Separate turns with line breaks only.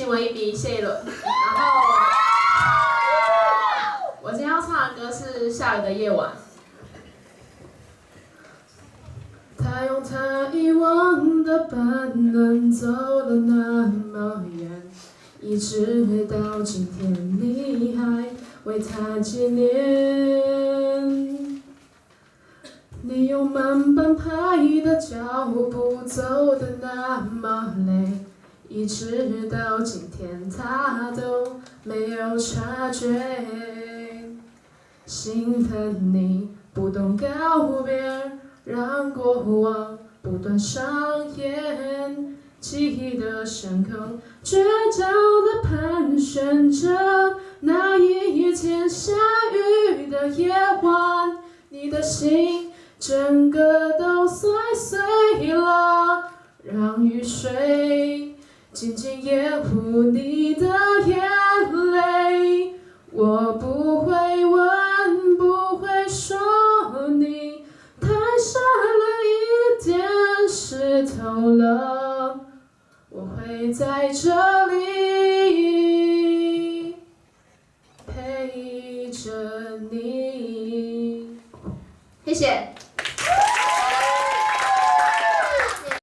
我一笔，谢一轮。然后我今天要唱的歌是《下雨的夜晚》。他用他遗忘的本能走了那么远，一直到今天你还为他纪念。你用慢半拍的脚步走得那么累，一直到今天他都没有察觉。心疼你不懂告别，让过往不断上演，记忆的伤口倔强地盘旋着。那一天下雨的夜晚，你的心整个都碎碎了，让雨水静静掩护你的眼泪。我不会问，不会说，你太傻了一点，湿透了，我会在这里陪着你。谢谢。